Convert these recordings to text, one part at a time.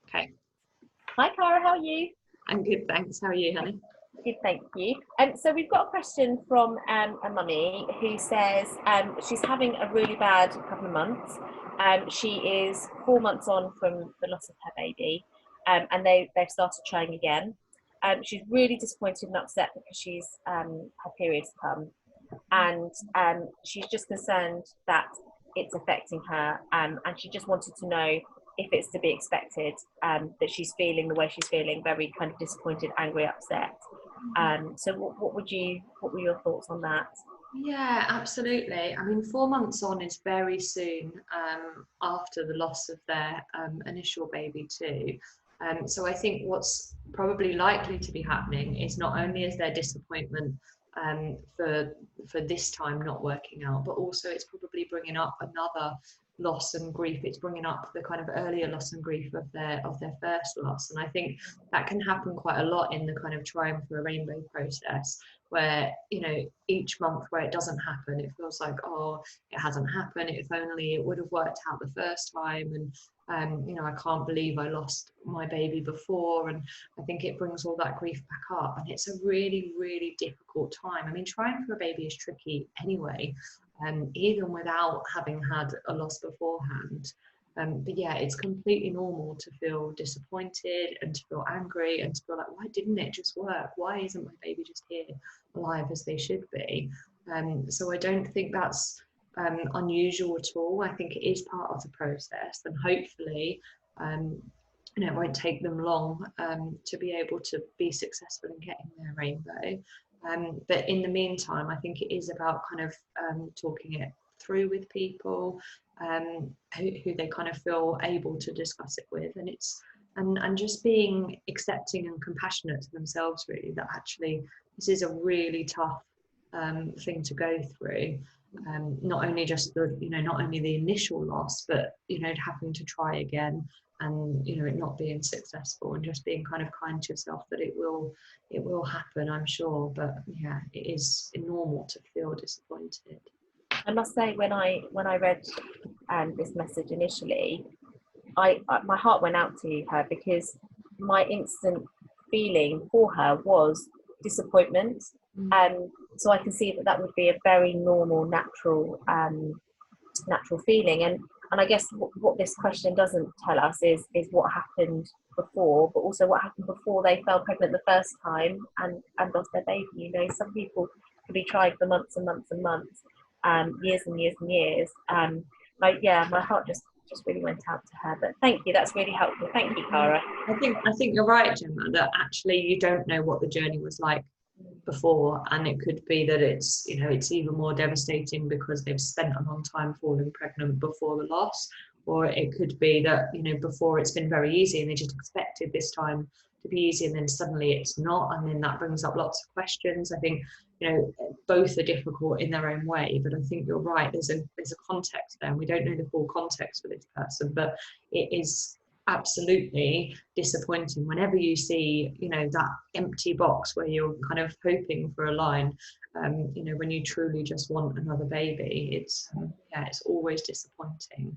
Okay. Hi, Cara, how are you? I'm good, thanks. How are you, honey? Good, thank you. So we've got a question from a mummy who says she's having a really bad couple of months. She is 4 months on from the loss of her baby, and they've started trying again. She's really disappointed and upset because her period's come, and she's just concerned that it's affecting her, and she just wanted to know if it's to be expected, that she's feeling the way she's feeling, very kind of disappointed, angry, upset. So what were your thoughts on that? Yeah, absolutely. I mean, 4 months on is very soon after the loss of their initial baby too. So I think what's probably likely to be happening is not only is there disappointment for this time not working out, but also it's probably bringing up another loss and grief. It's bringing up the kind of earlier loss and grief of their first loss, and I think that can happen quite a lot in the kind of trying for a rainbow process, where each month where it doesn't happen, it feels like, oh, it hasn't happened, if only it would have worked out the first time, and I can't believe I lost my baby before. And I think it brings all that grief back up, and it's a really, really difficult time. I mean, trying for a baby is tricky anyway, even without having had a loss beforehand. But yeah, it's completely normal to feel disappointed and to feel angry and to feel like, why didn't it just work? Why isn't my baby just here alive as they should be? So I don't think that's unusual at all. I think it is part of the process, and hopefully it won't take them long to be able to be successful in getting their rainbow. But in the meantime, I think it is about kind of talking it through with people who they kind of feel able to discuss it with, and just being accepting and compassionate to themselves, really, that actually this is a really tough thing to go through. Not only just not only the initial loss, but having to try again, and it not being successful, and just being kind of kind to yourself that it will happen, I'm sure. But yeah, it is normal to feel disappointed. I must say, when I read this message initially, my heart went out to her, because my instant feeling for her was disappointment. So I can see that would be a very normal, natural feeling. And I guess what this question doesn't tell us is what happened before, but also what happened before they fell pregnant the first time and lost their baby. Some people could be trying for months and months and months, years and years and years. My heart just really went out to her. But thank you, that's really helpful. Thank you, Cara. I think you're right, Gemma, that actually you don't know what the journey was like before, and it could be that it's even more devastating because they've spent a long time falling pregnant before the loss, or it could be that before it's been very easy and they just expected this time to be easy, and then suddenly it's not, and then that brings up lots of questions. I think both are difficult in their own way, but I think you're right, there's a context there, and we don't know the full context for this person, but it is absolutely disappointing whenever you see that empty box where you're kind of hoping for a line, when you truly just want another baby. It's always disappointing.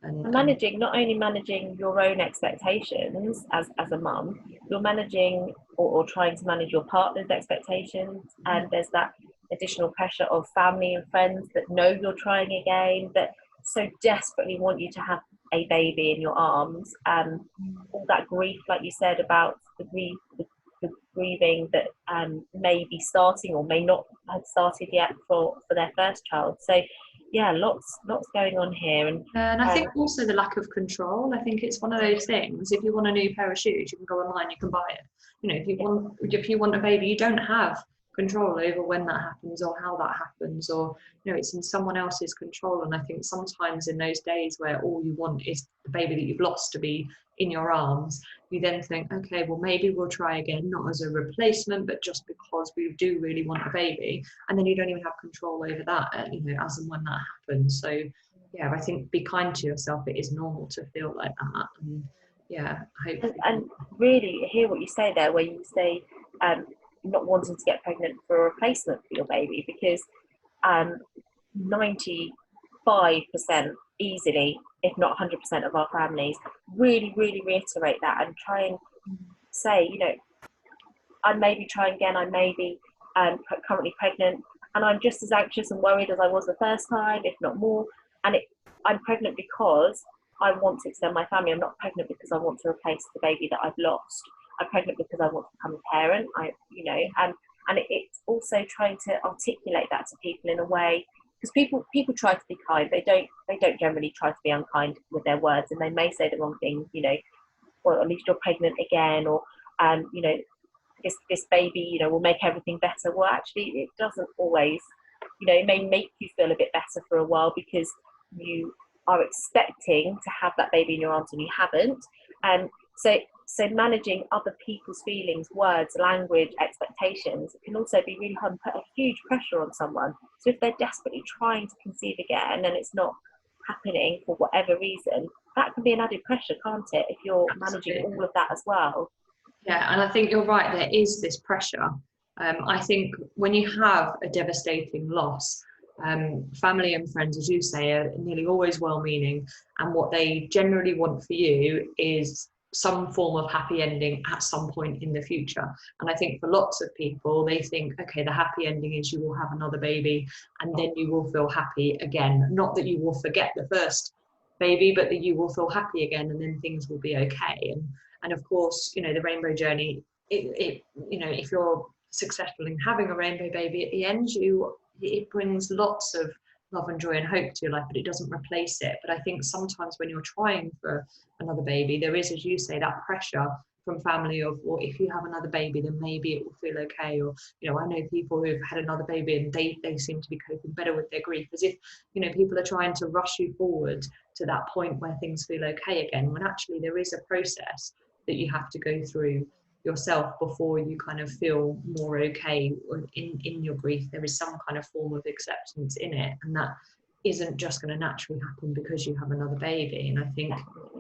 And Not only managing your own expectations as a mum, you're managing or trying to manage your partner's expectations, and there's that additional pressure of family and friends that know you're trying again, that so desperately want you to have a baby in your arms. All that grief, like you said, about the grieving that may be starting or may not have started yet for their first child. So yeah, lots going on here. And I think also the lack of control. I think it's one of those things, if you want a new pair of shoes, you can go online, you can buy it. If you want a baby, you don't have control over when that happens or how that happens, or it's in someone else's control. And I think sometimes in those days where all you want is the baby that you've lost to be in your arms, you then think, okay, well, maybe we'll try again, not as a replacement, but just because we do really want a baby. And then you don't even have control over that, as and when that happens. So yeah, I think be kind to yourself. It is normal to feel like that. And yeah, hopefully. And really hear what you say there, where you say not wanting to get pregnant for a replacement for your baby, because 95% easily if not 100% of our families, really, really reiterate that and try and say, you know, I may be trying again, I may be currently pregnant, and I'm just as anxious and worried as I was the first time, if not more. And I'm pregnant because I want to extend my family. I'm not pregnant because I want to replace the baby that I've lost. I'm pregnant because I want to become a parent. And it's also trying to articulate that to people in a way, because people try to be kind. They don't generally try to be unkind with their words, and they may say the wrong thing. You know, well, at least you're pregnant again, or you know, this baby, you know, will make everything better. Well, actually, it doesn't always. You know, it may make you feel a bit better for a while because you are expecting to have that baby in your arms and you haven't. And so managing other people's feelings, words, language, expectations can also be really hard and put a huge pressure on someone. So if they're desperately trying to conceive again and it's not happening for whatever reason, that can be an added pressure, can't it, if you're managing all of that as well? Yeah, and I think you're right, there is this pressure. I think when you have a devastating loss, family and friends, as you say, are nearly always well-meaning, and what they generally want for you is some form of happy ending at some point in the future. And I think for lots of people, they think, okay, the happy ending is you will have another baby and then you will feel happy again. Not that you will forget the first baby, but that you will feel happy again and then things will be okay. And of course, you know, the rainbow journey, it you know, if you're successful in having a rainbow baby at the end, it brings lots of love and joy and hope to your life, but it doesn't replace it. But I think sometimes when you're trying for another baby, there is, as you say, that pressure from family of, well, if you have another baby, then maybe it will feel okay. Or, you know, I know people who've had another baby and they seem to be coping better with their grief, as if, you know, people are trying to rush you forward to that point where things feel okay again, when actually there is a process that you have to go through yourself before you kind of feel more okay in your grief. There is some kind of form of acceptance in it, and that isn't just going to naturally happen because you have another baby. And I think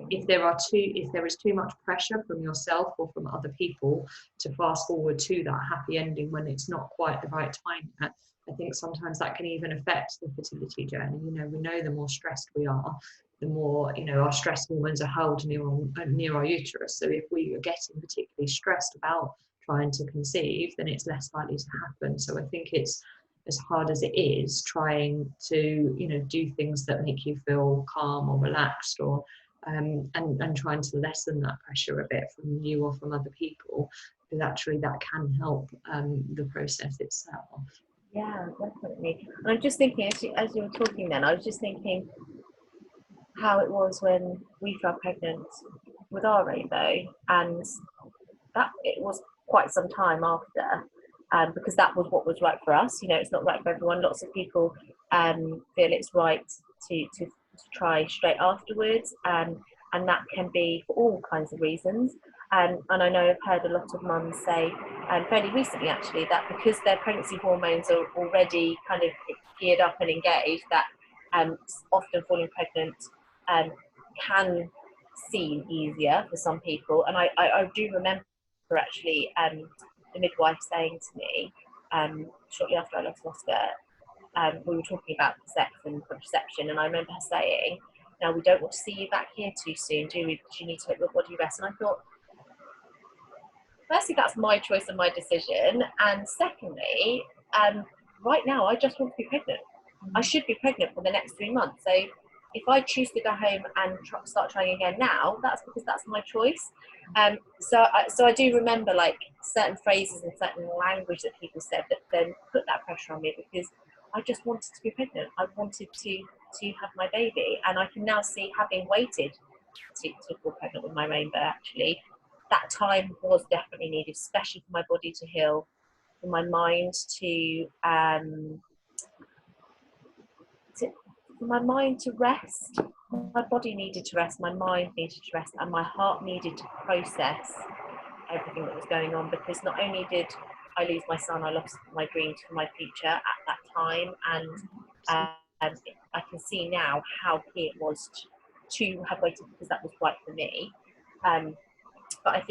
if there is too much pressure from yourself or from other people to fast forward to that happy ending when it's not quite the right time yet, I think sometimes that can even affect the fertility journey. You know, we know the more stressed we are, the more, you know, our stress hormones are held near our uterus. So if we are getting particularly stressed about trying to conceive, then it's less likely to happen. So I think it's, as hard as it is, trying to, you know, do things that make you feel calm or relaxed, or and trying to lessen that pressure a bit from you or from other people, because actually that can help the process itself. Yeah, definitely. And I'm just thinking, as you were talking then, I was just thinking how it was when we fell pregnant with our rainbow, and that it was quite some time after, because that was what was right for us. You know, it's not right for everyone. Lots of people feel it's right to try straight afterwards, and that can be for all kinds of reasons. And I know I've heard a lot of mums say, fairly recently actually, that because their pregnancy hormones are already kind of geared up and engaged, that often falling pregnant can seem easier for some people. And I do remember actually the midwife saying to me shortly after I lost Oscar, we were talking about sex and contraception, and I remember her saying, "Now we don't want to see you back here too soon, do we? Because you need to let your body rest." And I thought, firstly, that's my choice and my decision, and secondly, right now I just want to be pregnant. I should be pregnant for the next 3 months. So if I choose to go home and start trying again now, that's because that's my choice. So I do remember like certain phrases and certain language that people said that then put that pressure on me, because I just wanted to be pregnant. I wanted to have my baby, and I can now see, having waited to fall pregnant with my rainbow, actually, that time was definitely needed, especially for my body to heal, for my mind for my mind to rest. My body needed to rest, my mind needed to rest, and my heart needed to process everything that was going on, because not only did I lose my son, I lost my dreams for my future at that time, and I can see now how key it was to have waited, because that was right for me. But I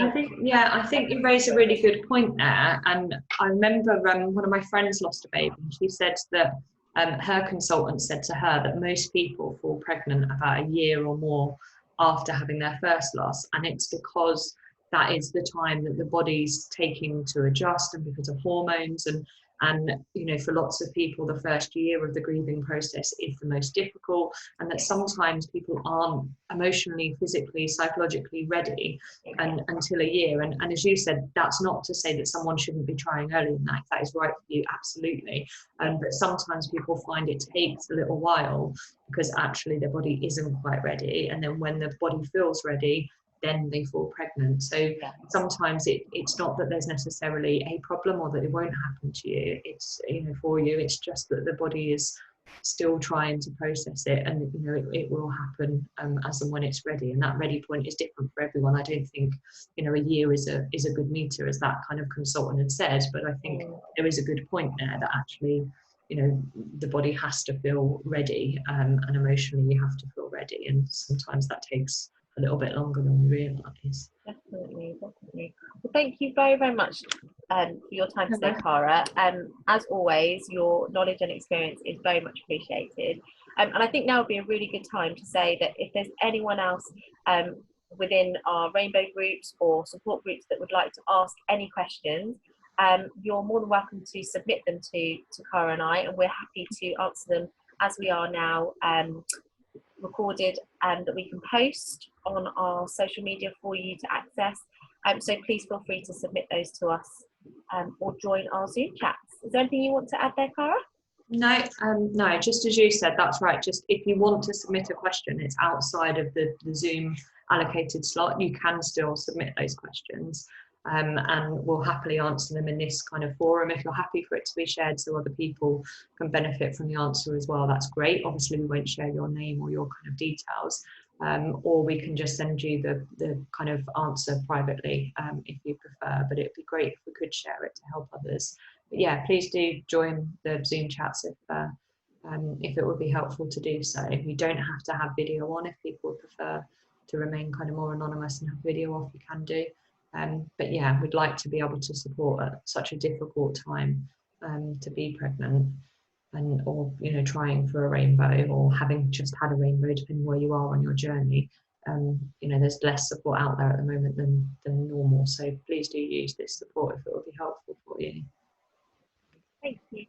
think you raised a really good point there. And I remember one of my friends lost a baby, and she said that her consultant said to her that most people fall pregnant about a year or more after having their first loss, and it's because that is the time that the body's taking to adjust, and because of hormones, and you know, for lots of people the first year of the grieving process is the most difficult, and that sometimes people aren't emotionally, physically, psychologically ready until a year. And as you said, that's not to say that someone shouldn't be trying early in that. That is right for you, absolutely. But sometimes people find it takes a little while because actually their body isn't quite ready, and then when the body feels ready, then they fall pregnant. So sometimes it's not that there's necessarily a problem or that it won't happen to you. It's, you know, for you, it's just that the body is still trying to process it, and you know, it will happen as and when it's ready. And that ready point is different for everyone. I don't think, you know, a year is a good meter, as that kind of consultant had said, but I think there is a good point there that actually, you know, the body has to feel ready, and emotionally you have to feel ready, and sometimes that takes a little bit longer than we realise. Definitely. Well, thank you very, very much for your time today, Cara. As always, your knowledge and experience is very much appreciated. And I think now would be a really good time to say that if there's anyone else within our rainbow groups or support groups that would like to ask any questions, you're more than welcome to submit them to Cara and I, and we're happy to answer them as we are now recorded, and that we can post on our social media for you to access. So please feel free to submit those to us or join our Zoom chats. Is there anything you want to add there, Cara? No, no, just as you said, that's right. Just if you want to submit a question, it's outside of the Zoom allocated slot, you can still submit those questions. And we'll happily answer them in this kind of forum. If you're happy for it to be shared so other people can benefit from the answer as well, that's great. Obviously, we won't share your name or your kind of details, or we can just send you the kind of answer privately if you prefer. But it'd be great if we could share it to help others. But yeah, please do join the Zoom chats if it would be helpful to do so. You don't have to have video on. If people would prefer to remain kind of more anonymous and have video off, you can do. But yeah, we'd like to be able to support at such a difficult time to be pregnant, and or, you know, trying for a rainbow, or having just had a rainbow, depending where you are on your journey. You know, there's less support out there at the moment than normal. So please do use this support if it will be helpful for you. Thank you.